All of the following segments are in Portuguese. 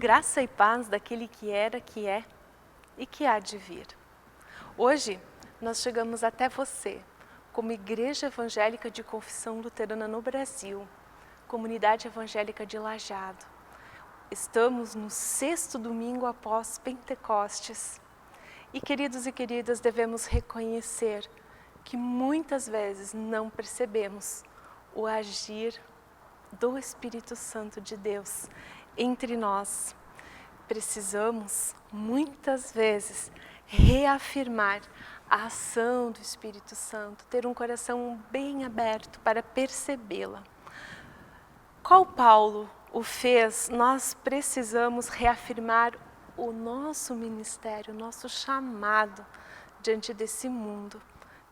Graça e paz daquele que era, que é e que há de vir. Hoje, nós chegamos até você, como Igreja Evangélica de Confissão Luterana no Brasil, Comunidade Evangélica de Lajeado. Estamos no 6º domingo após Pentecostes. E queridos e queridas, devemos reconhecer que muitas vezes não percebemos o agir do Espírito Santo de Deus entre nós. Precisamos, muitas vezes, reafirmar a ação do Espírito Santo, ter um coração bem aberto para percebê-la. Qual Paulo o fez, nós precisamos reafirmar o nosso ministério, o nosso chamado diante desse mundo,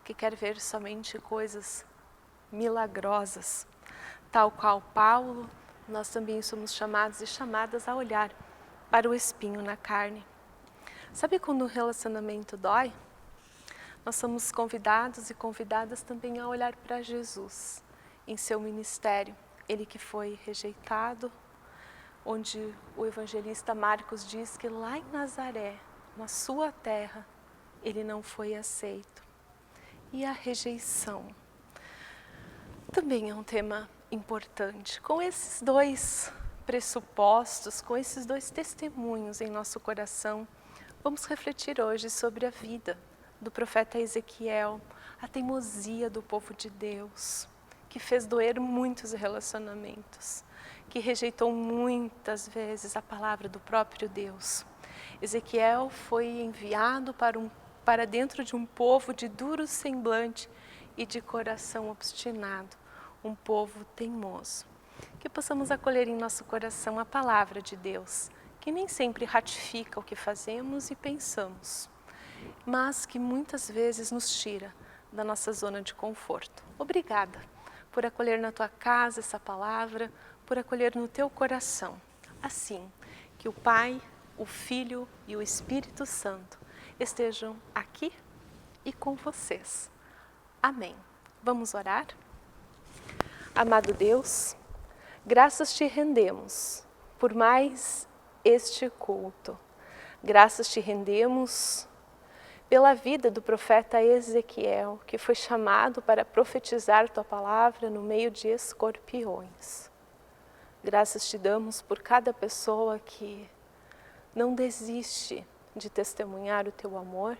que quer ver somente coisas milagrosas. Tal qual Paulo, nós também somos chamados e chamadas a olhar para o espinho na carne. Sabe quando o relacionamento dói? Nós somos convidados e convidadas também a olhar para Jesus em seu ministério. Ele que foi rejeitado, onde o evangelista Marcos diz que lá em Nazaré, na sua terra, ele não foi aceito. E a rejeição também é um tema importante. Com esses dois pressupostos, com esses dois testemunhos em nosso coração, vamos refletir hoje sobre a vida do profeta Ezequiel, a teimosia do povo de Deus, que fez doer muitos relacionamentos, que rejeitou muitas vezes a palavra do próprio Deus. Ezequiel foi enviado para dentro de um povo de duro semblante e de coração obstinado, um povo teimoso. Que possamos acolher em nosso coração a palavra de Deus, que nem sempre ratifica o que fazemos e pensamos, mas que muitas vezes nos tira da nossa zona de conforto. Obrigada por acolher na tua casa essa palavra, por acolher no teu coração. Assim, que o Pai, o Filho e o Espírito Santo estejam aqui e com vocês. Amém. Vamos orar? Amado Deus, graças te rendemos por mais este culto. Graças te rendemos pela vida do profeta Ezequiel, que foi chamado para profetizar tua palavra no meio de escorpiões. Graças te damos por cada pessoa que não desiste de testemunhar o teu amor,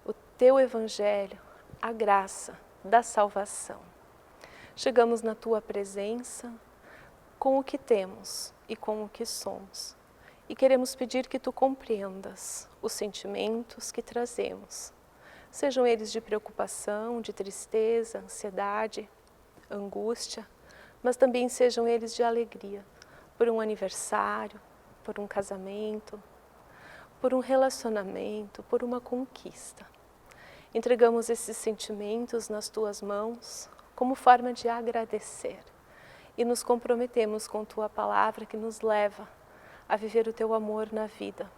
o teu evangelho, a graça da salvação. Chegamos na tua presença com o que temos e com o que somos. E queremos pedir que tu compreendas os sentimentos que trazemos. Sejam eles de preocupação, de tristeza, ansiedade, angústia, mas também sejam eles de alegria, por um aniversário, por um casamento, por um relacionamento, por uma conquista. Entregamos esses sentimentos nas tuas mãos, como forma de agradecer, e nos comprometemos com tua palavra que nos leva a viver o teu amor na vida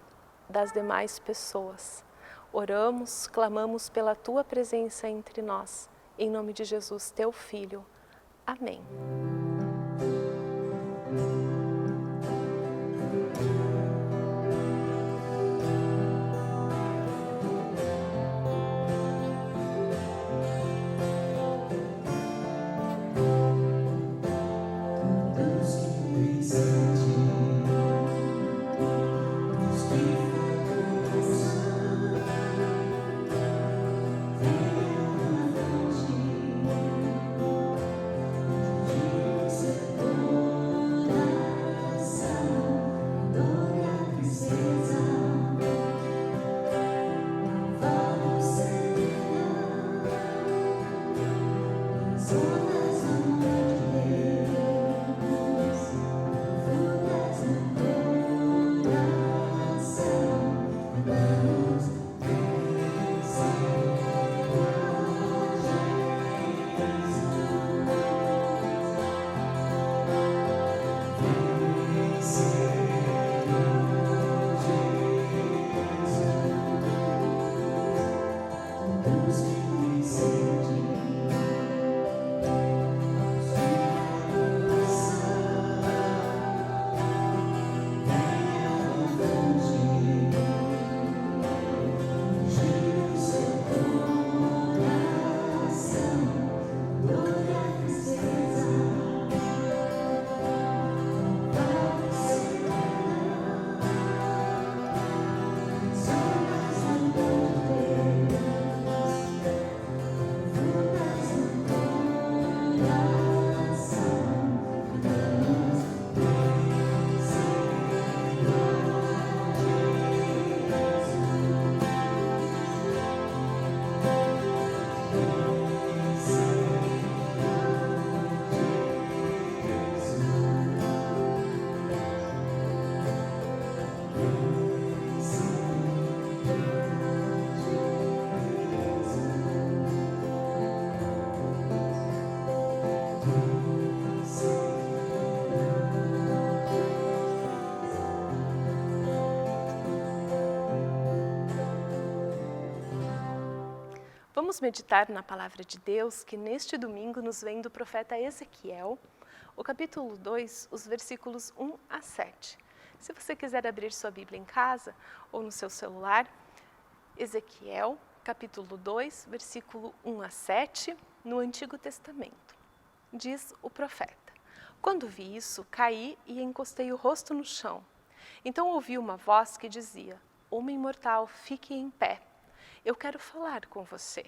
das demais pessoas. Oramos, clamamos pela tua presença entre nós, em nome de Jesus, teu Filho. Amém. Vamos meditar na palavra de Deus que neste domingo nos vem do profeta Ezequiel, o capítulo 2, os versículos 1 a 7. Se você quiser abrir sua Bíblia em casa ou no seu celular, Ezequiel, capítulo 2, versículo 1 a 7, no Antigo Testamento. Diz o profeta: Quando vi isso, caí e encostei o rosto no chão. Então ouvi uma voz que dizia: Homem mortal, fique em pé. Eu quero falar com você.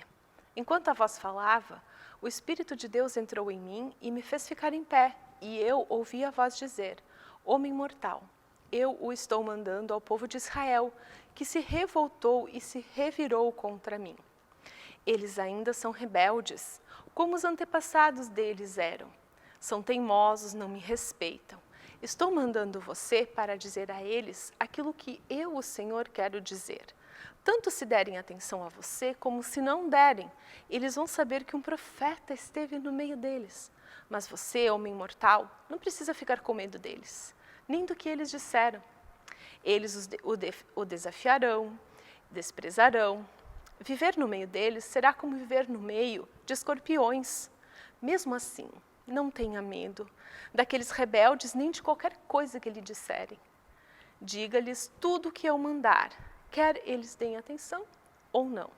Enquanto a voz falava, o Espírito de Deus entrou em mim e me fez ficar em pé, e eu ouvi a voz dizer: Homem mortal, eu o estou mandando ao povo de Israel, que se revoltou e se revirou contra mim. Eles ainda são rebeldes, como os antepassados deles eram. São teimosos, não me respeitam. Estou mandando você para dizer a eles aquilo que eu, o Senhor, quero dizer. Tanto se derem atenção a você, como se não derem, eles vão saber que um profeta esteve no meio deles. Mas você, homem mortal, não precisa ficar com medo deles, nem do que eles disseram. Eles o desafiarão, desprezarão. Viver no meio deles será como viver no meio de escorpiões. Mesmo assim, não tenha medo daqueles rebeldes nem de qualquer coisa que lhe disserem. Diga-lhes tudo o que eu mandar, quer eles deem atenção ou não.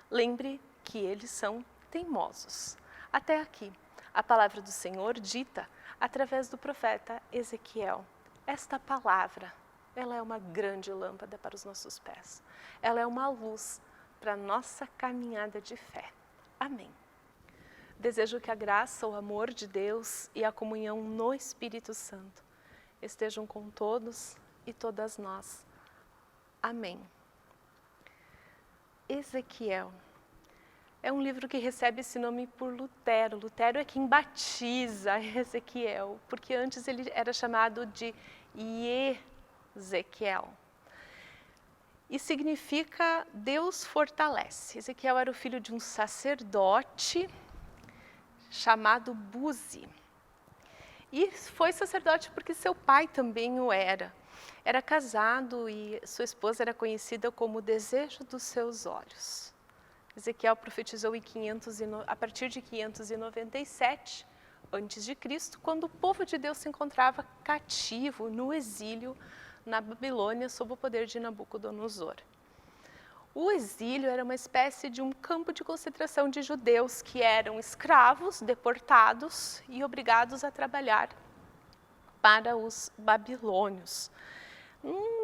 Lembre que eles são teimosos. Até aqui, a palavra do Senhor dita através do profeta Ezequiel. Esta palavra, ela é uma grande lâmpada para os nossos pés. Ela é uma luz para a nossa caminhada de fé. Amém. Desejo que a graça, o amor de Deus e a comunhão no Espírito Santo estejam com todos e todas nós. Amém. Ezequiel é um livro que recebe esse nome por Lutero. Lutero é quem batiza Ezequiel, porque antes ele era chamado de Ezequiel. E significa Deus fortalece. Ezequiel era o filho de um sacerdote chamado Buzi. E foi sacerdote porque seu pai também o era. Era casado e sua esposa era conhecida como o desejo dos seus olhos. Ezequiel profetizou a partir de 597 a.C., quando o povo de Deus se encontrava cativo no exílio na Babilônia sob o poder de Nabucodonosor. O exílio era uma espécie de um campo de concentração de judeus que eram escravos, deportados e obrigados a trabalhar para os babilônios.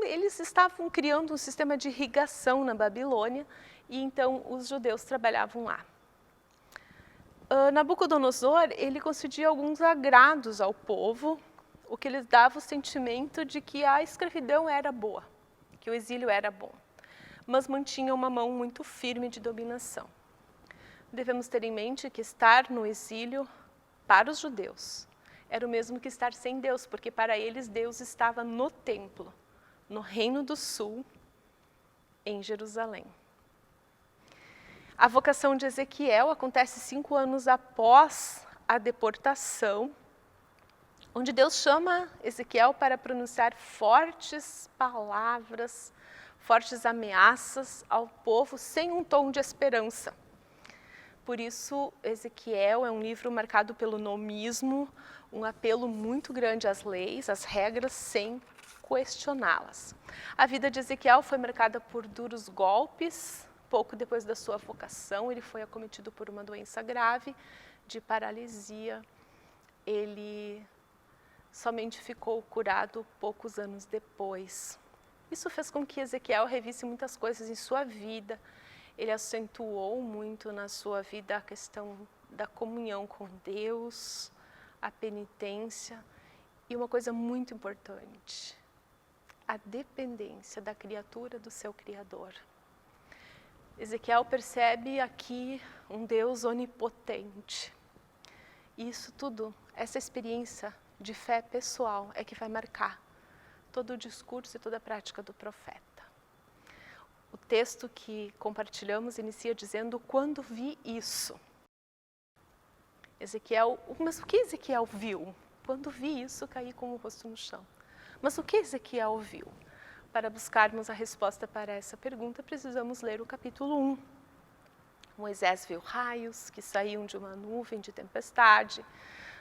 Eles estavam criando um sistema de irrigação na Babilônia e então os judeus trabalhavam lá. Nabucodonosor, ele concedia alguns agrados ao povo, o que lhes dava o sentimento de que a escravidão era boa, que o exílio era bom, mas mantinha uma mão muito firme de dominação. Devemos ter em mente que estar no exílio, para os judeus, era o mesmo que estar sem Deus, porque para eles Deus estava no templo, no Reino do Sul, em Jerusalém. A vocação de Ezequiel acontece 5 anos após a deportação, onde Deus chama Ezequiel para pronunciar fortes palavras, fortes ameaças ao povo sem um tom de esperança. Por isso, Ezequiel é um livro marcado pelo nomismo, um apelo muito grande às leis, às regras, sem questioná-las. A vida de Ezequiel foi marcada por duros golpes. Pouco depois da sua vocação, ele foi acometido por uma doença grave de paralisia. Ele somente ficou curado poucos anos depois. Isso fez com que Ezequiel revisse muitas coisas em sua vida. Ele acentuou muito na sua vida a questão da comunhão com Deus, a penitência e uma coisa muito importante, a dependência da criatura do seu Criador. Ezequiel percebe aqui um Deus onipotente. E isso tudo, essa experiência de fé pessoal é que vai marcar todo o discurso e toda a prática do profeta. O texto que compartilhamos inicia dizendo: quando vi isso. Ezequiel, mas o que Ezequiel viu? Quando vi isso, caí com o rosto no chão. Mas o que Ezequiel viu? Para buscarmos a resposta para essa pergunta, precisamos ler o capítulo 1. Moisés viu raios que saíam de uma nuvem de tempestade.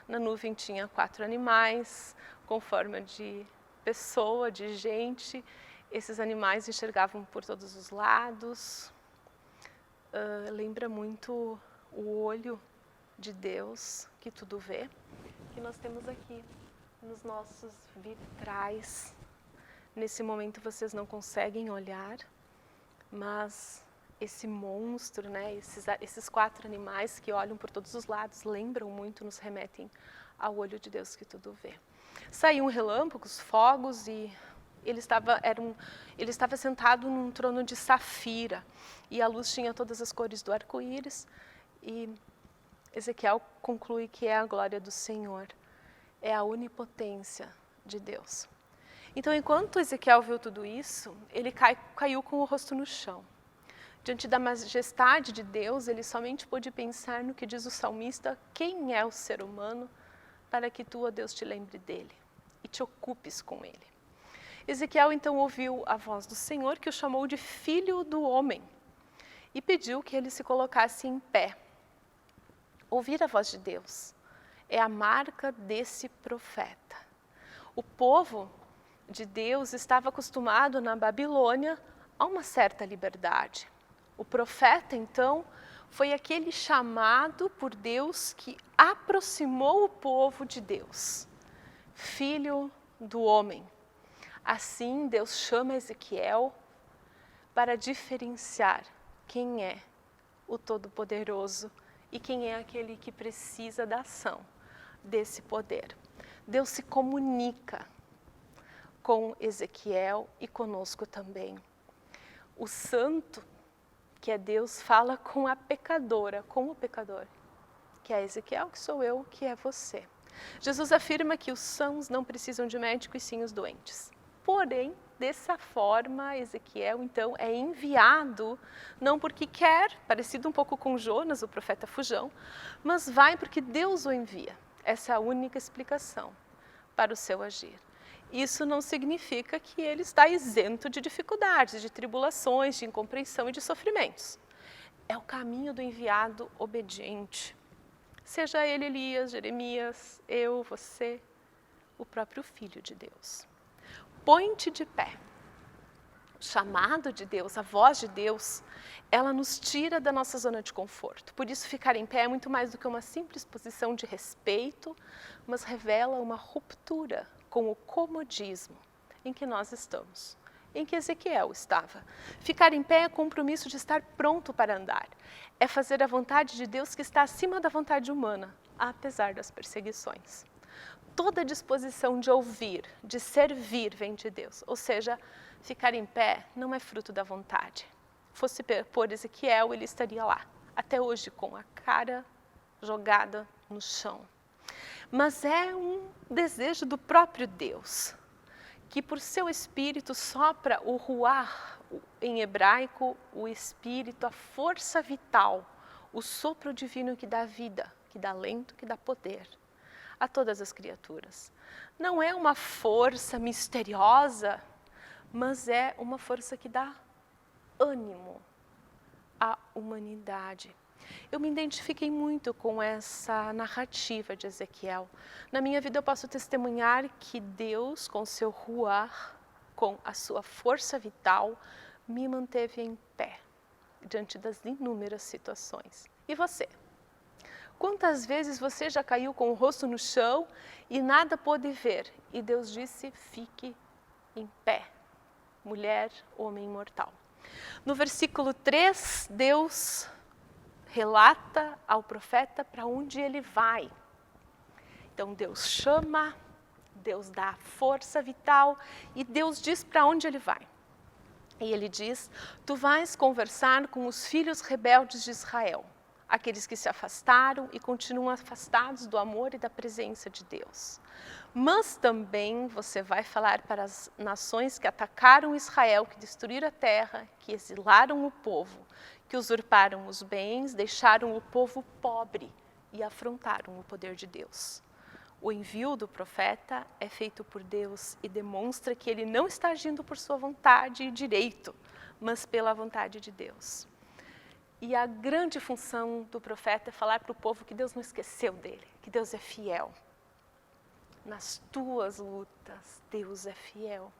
Na nuvem tinha 4 animais, com forma de pessoa, de gente. Esses animais enxergavam por todos os lados. Lembra muito o olho de Deus, que tudo vê, que nós temos aqui nos nossos vitrais. Nesse momento vocês não conseguem olhar, mas esse monstro, né, esses 4 animais que olham por todos os lados, lembram muito, nos remetem ao olho de Deus que tudo vê. Saíam relâmpagos, fogos, e ele estava sentado num trono de safira, e a luz tinha todas as cores do arco-íris, e Ezequiel conclui que é a glória do Senhor, é a onipotência de Deus. Então, enquanto Ezequiel viu tudo isso, ele caiu com o rosto no chão. Diante da majestade de Deus, ele somente pôde pensar no que diz o salmista: quem é o ser humano para que tu, ó Deus, te lembre dele e te ocupes com ele? Ezequiel então ouviu a voz do Senhor, que o chamou de filho do homem, e pediu que ele se colocasse em pé. Ouvir a voz de Deus é a marca desse profeta. O povo de Deus estava acostumado na Babilônia a uma certa liberdade. O profeta, então, foi aquele chamado por Deus que aproximou o povo de Deus. Filho do homem. Assim, Deus chama Ezequiel para diferenciar quem é o Todo-Poderoso e quem é aquele que precisa da ação desse poder. Deus se comunica com Ezequiel e conosco também. O santo, que é Deus, fala com a pecadora, com o pecador, que é Ezequiel, que sou eu, que é você. Jesus afirma que os sãos não precisam de médico e sim os doentes. Porém, dessa forma, Ezequiel, então, é enviado, não porque quer, parecido um pouco com Jonas, o profeta fujão, mas vai porque Deus o envia. Essa é a única explicação para o seu agir. Isso não significa que ele está isento de dificuldades, de tribulações, de incompreensão e de sofrimentos. É o caminho do enviado obediente. Seja ele Elias, Jeremias, eu, você, o próprio Filho de Deus. Põe-te de pé. O chamado de Deus, a voz de Deus, ela nos tira da nossa zona de conforto. Por isso, ficar em pé é muito mais do que uma simples posição de respeito, mas revela uma ruptura com o comodismo em que nós estamos, em que Ezequiel estava. Ficar em pé é compromisso de estar pronto para andar. É fazer a vontade de Deus que está acima da vontade humana, apesar das perseguições. Toda disposição de ouvir, de servir, vem de Deus. Ou seja, ficar em pé não é fruto da vontade. Fosse por Ezequiel, ele estaria lá, até hoje, com a cara jogada no chão. Mas é um desejo do próprio Deus, que por seu espírito sopra o ruach, em hebraico, o espírito, a força vital, o sopro divino que dá vida, que dá alento, que dá poder a todas as criaturas. Não é uma força misteriosa, mas é uma força que dá ânimo à humanidade. Eu me identifiquei muito com essa narrativa de Ezequiel. Na minha vida eu posso testemunhar que Deus, com seu ruach, com a sua força vital, me manteve em pé diante das inúmeras situações. E você? Quantas vezes você já caiu com o rosto no chão e nada pôde ver? E Deus disse, fique em pé, mulher, homem imortal. No versículo 3, Deus relata ao profeta para onde ele vai. Então Deus chama, Deus dá força vital e Deus diz para onde ele vai. E ele diz, tu vais conversar com os filhos rebeldes de Israel, aqueles que se afastaram e continuam afastados do amor e da presença de Deus. Mas também você vai falar para as nações que atacaram Israel, que destruíram a terra, que exilaram o povo, que usurparam os bens, deixaram o povo pobre e afrontaram o poder de Deus. O envio do profeta é feito por Deus e demonstra que ele não está agindo por sua vontade e direito, mas pela vontade de Deus. E a grande função do profeta é falar para o povo que Deus não esqueceu dele, que Deus é fiel. Nas tuas lutas, Deus é fiel.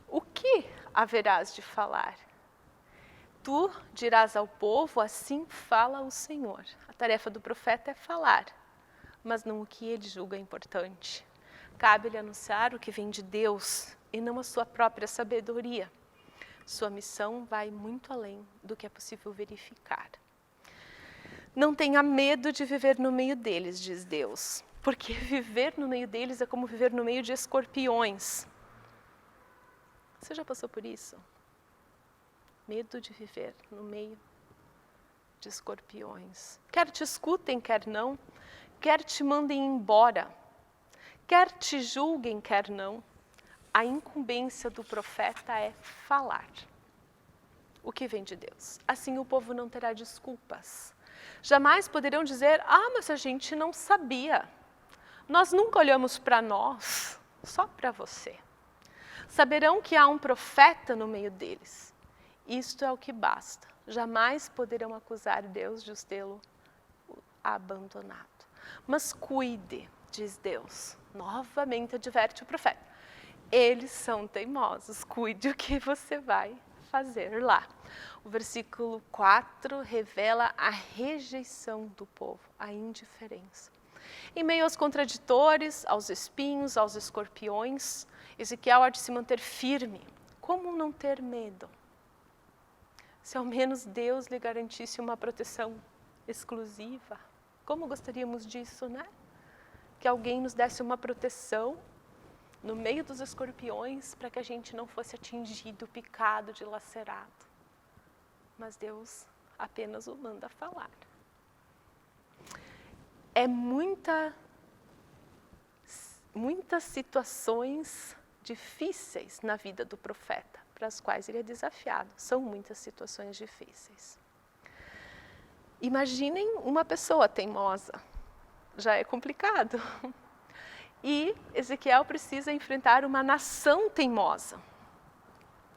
O que haverás de falar? Tu dirás ao povo, assim fala o Senhor. A tarefa do profeta é falar, mas não o que ele julga importante. Cabe-lhe anunciar o que vem de Deus e não a sua própria sabedoria. Sua missão vai muito além do que é possível verificar. Não tenha medo de viver no meio deles, diz Deus, porque viver no meio deles é como viver no meio de escorpiões. Você já passou por isso? Medo de viver no meio de escorpiões. Quer te escutem, quer não. Quer te mandem embora. Quer te julguem, quer não. A incumbência do profeta é falar o que vem de Deus. Assim o povo não terá desculpas. Jamais poderão dizer, mas a gente não sabia. Nós nunca olhamos para nós, só para você. Saberão que há um profeta no meio deles. Isto é o que basta. Jamais poderão acusar Deus de os tê-lo abandonado. Mas cuide, diz Deus. Novamente adverte o profeta. Eles são teimosos. Cuide o que você vai fazer lá. O versículo 4 revela a rejeição do povo, a indiferença. Em meio aos contraditores, aos espinhos, aos escorpiões, Ezequiel há de se manter firme. Como não ter medo? Se ao menos Deus lhe garantisse uma proteção exclusiva. Como gostaríamos disso, né? Que alguém nos desse uma proteção no meio dos escorpiões para que a gente não fosse atingido, picado, dilacerado. Mas Deus apenas o manda falar. É muitas situações difíceis na vida do profeta, para as quais ele é desafiado. São muitas situações difíceis. Imaginem uma pessoa teimosa. Já é complicado. E Ezequiel precisa enfrentar uma nação teimosa.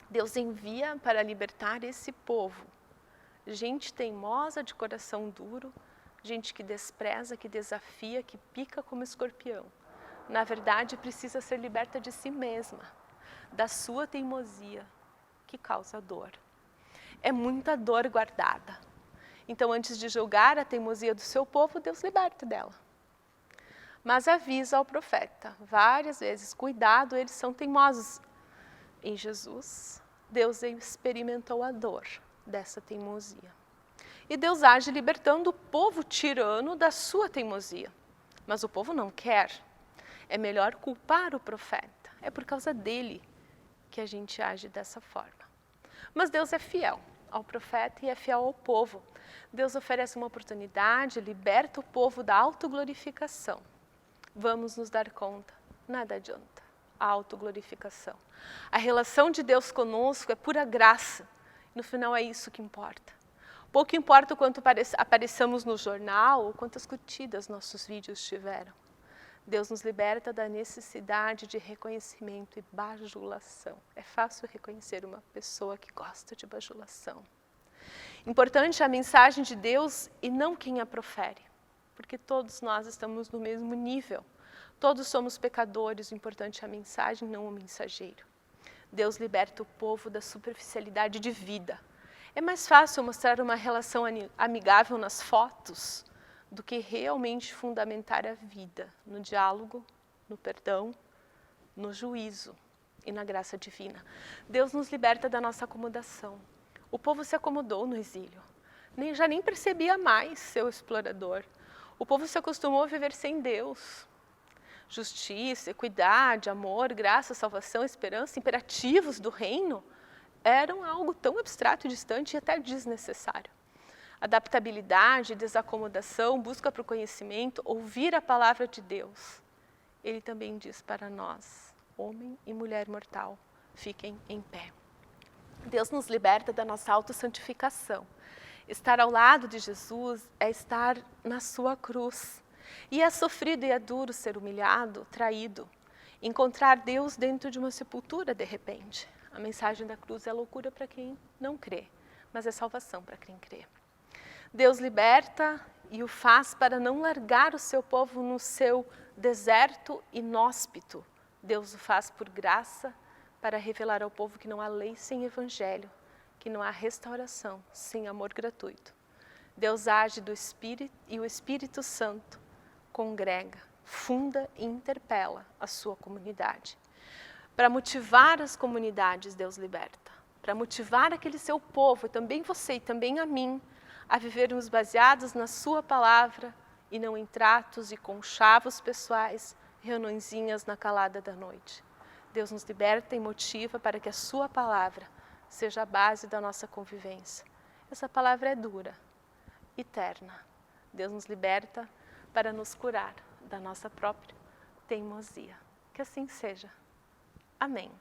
Deus envia para libertar esse povo. Gente teimosa, de coração duro, gente que despreza, que desafia, que pica como escorpião. Na verdade, precisa ser liberta de si mesma, da sua teimosia, que causa dor. É muita dor guardada. Então, antes de julgar a teimosia do seu povo, Deus liberta dela. Mas avisa ao profeta, várias vezes, cuidado, eles são teimosos. Em Jesus, Deus experimentou a dor dessa teimosia. E Deus age libertando o povo tirano da sua teimosia. Mas o povo não quer. É melhor culpar o profeta. É por causa dele que a gente age dessa forma. Mas Deus é fiel ao profeta e é fiel ao povo. Deus oferece uma oportunidade, liberta o povo da autoglorificação. Vamos nos dar conta, nada adianta. A autoglorificação. A relação de Deus conosco é pura graça. No final é isso que importa. Pouco importa o quanto apareçamos no jornal ou quantas curtidas nossos vídeos tiveram. Deus nos liberta da necessidade de reconhecimento e bajulação. É fácil reconhecer uma pessoa que gosta de bajulação. Importante é a mensagem de Deus e não quem a profere, porque todos nós estamos no mesmo nível. Todos somos pecadores, o importante é a mensagem, não o mensageiro. Deus liberta o povo da superficialidade de vida. É mais fácil mostrar uma relação amigável nas fotos do que realmente fundamentar a vida no diálogo, no perdão, no juízo e na graça divina. Deus nos liberta da nossa acomodação. O povo se acomodou no exílio. Já nem percebia mais seu explorador. O povo se acostumou a viver sem Deus. Justiça, equidade, amor, graça, salvação, esperança, imperativos do reino eram algo tão abstrato e distante e até desnecessário. Adaptabilidade, desacomodação, busca para o conhecimento, ouvir a palavra de Deus. Ele também diz para nós, homem e mulher mortal, fiquem em pé. Deus nos liberta da nossa autossantificação. Estar ao lado de Jesus é estar na sua cruz. E é sofrido e é duro ser humilhado, traído. Encontrar Deus dentro de uma sepultura de repente. A mensagem da cruz é loucura para quem não crê, mas é salvação para quem crê. Deus liberta e o faz para não largar o seu povo no seu deserto inóspito. Deus o faz por graça para revelar ao povo que não há lei sem evangelho, que não há restauração sem amor gratuito. Deus age do Espírito e o Espírito Santo congrega, funda e interpela a sua comunidade. Para motivar as comunidades, Deus liberta. Para motivar aquele seu povo, também você e também a mim, a vivermos baseados na sua palavra e não em tratos e conchavos pessoais, reuniõezinhas na calada da noite. Deus nos liberta e motiva para que a sua palavra seja a base da nossa convivência. Essa palavra é dura, eterna. Deus nos liberta para nos curar da nossa própria teimosia. Que assim seja. Amém.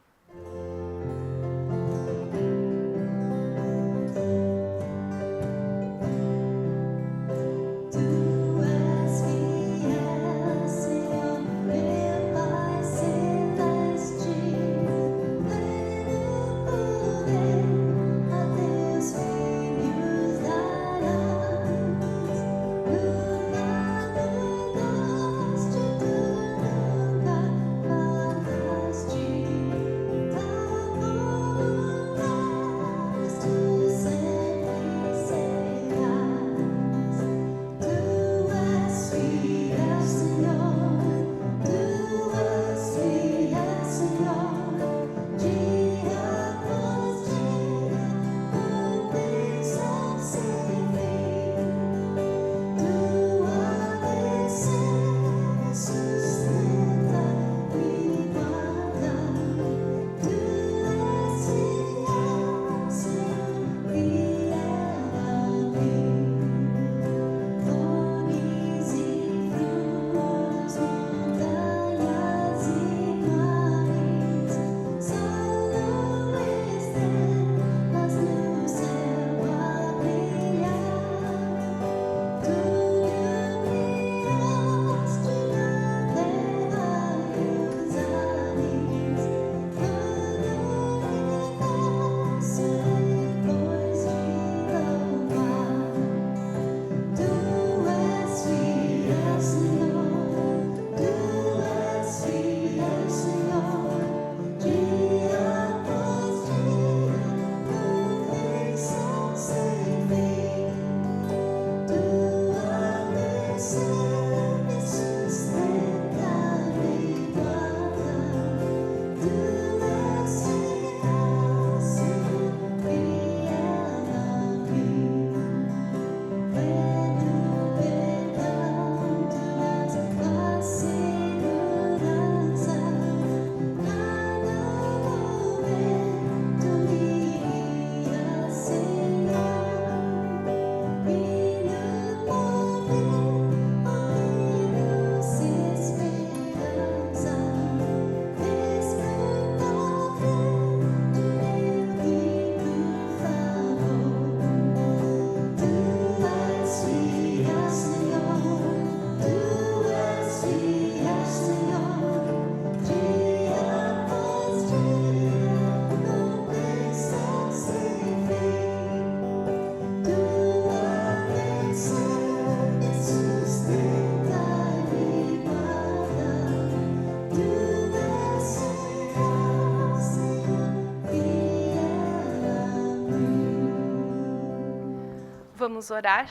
Vamos orar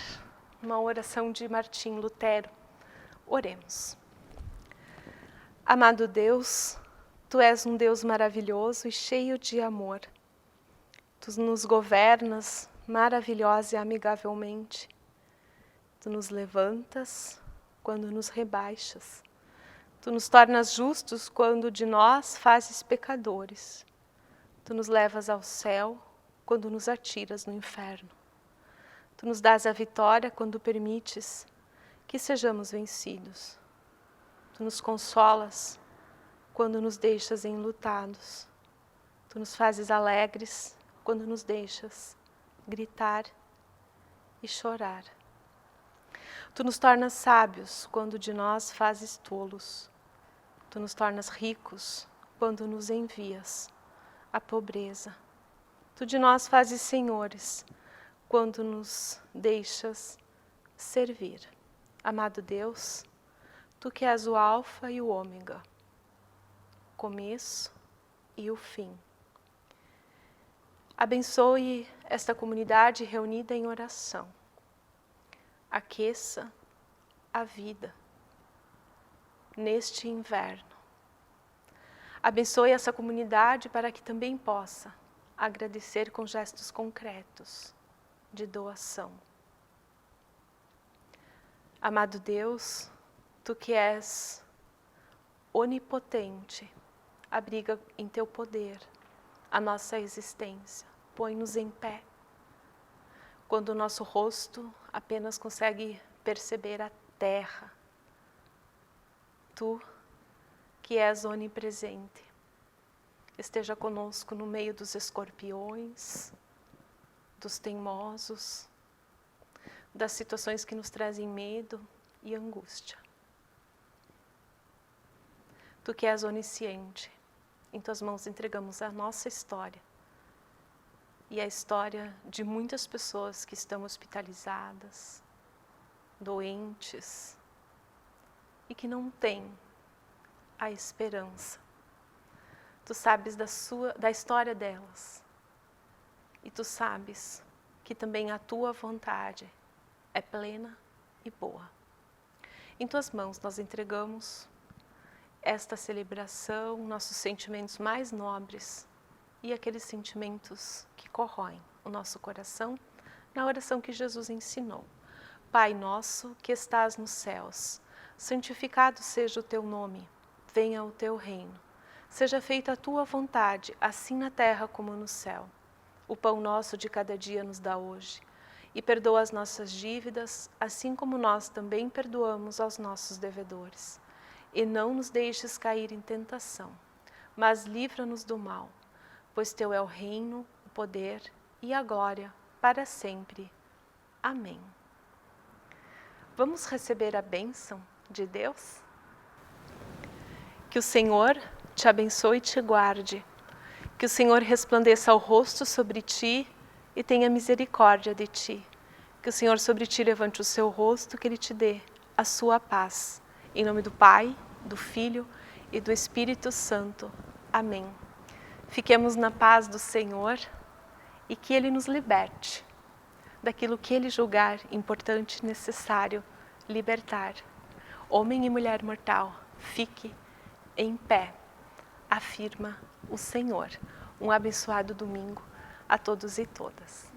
uma oração de Martim Lutero. Oremos. Amado Deus, Tu és um Deus maravilhoso e cheio de amor. Tu nos governas maravilhosa e amigavelmente. Tu nos levantas quando nos rebaixas. Tu nos tornas justos quando de nós fazes pecadores. Tu nos levas ao céu quando nos atiras no inferno. Tu nos dás a vitória quando permites que sejamos vencidos. Tu nos consolas quando nos deixas enlutados. Tu nos fazes alegres quando nos deixas gritar e chorar. Tu nos tornas sábios quando de nós fazes tolos. Tu nos tornas ricos quando nos envias à pobreza. Tu de nós fazes senhores quando nos deixas servir. Amado Deus, Tu que és o Alfa e o Ômega, começo e o fim. Abençoe esta comunidade reunida em oração. Aqueça a vida neste inverno. Abençoe essa comunidade para que também possa agradecer com gestos concretos de doação. Amado Deus, Tu que és onipotente, abriga em Teu poder a nossa existência, põe-nos em pé. Quando o nosso rosto apenas consegue perceber a terra, Tu, que és onipresente, esteja conosco no meio dos escorpiões, dos teimosos, das situações que nos trazem medo e angústia. Tu que és onisciente, em Tuas mãos entregamos a nossa história e a história de muitas pessoas que estão hospitalizadas, doentes e que não têm a esperança. Tu sabes da história delas e Tu sabes que também a Tua vontade é plena e boa. Em Tuas mãos nós entregamos esta celebração, nossos sentimentos mais nobres e aqueles sentimentos que corroem o nosso coração na oração que Jesus ensinou. Pai nosso que estás nos céus, santificado seja o Teu nome, venha o Teu reino. Seja feita a Tua vontade, assim na terra como no céu. O pão nosso de cada dia nos dá hoje. E perdoa as nossas dívidas, assim como nós também perdoamos aos nossos devedores. E não nos deixes cair em tentação, mas livra-nos do mal, pois Teu é o reino, o poder e a glória para sempre. Amém. Vamos receber a bênção de Deus? Que o Senhor te abençoe e te guarde. Que o Senhor resplandeça o rosto sobre ti e tenha misericórdia de ti. Que o Senhor sobre ti levante o seu rosto, que Ele te dê a sua paz. Em nome do Pai, do Filho e do Espírito Santo. Amém. Fiquemos na paz do Senhor e que Ele nos liberte daquilo que Ele julgar importante e necessário libertar. Homem e mulher mortal, fique em pé, afirma o Senhor. Um abençoado domingo a todos e todas.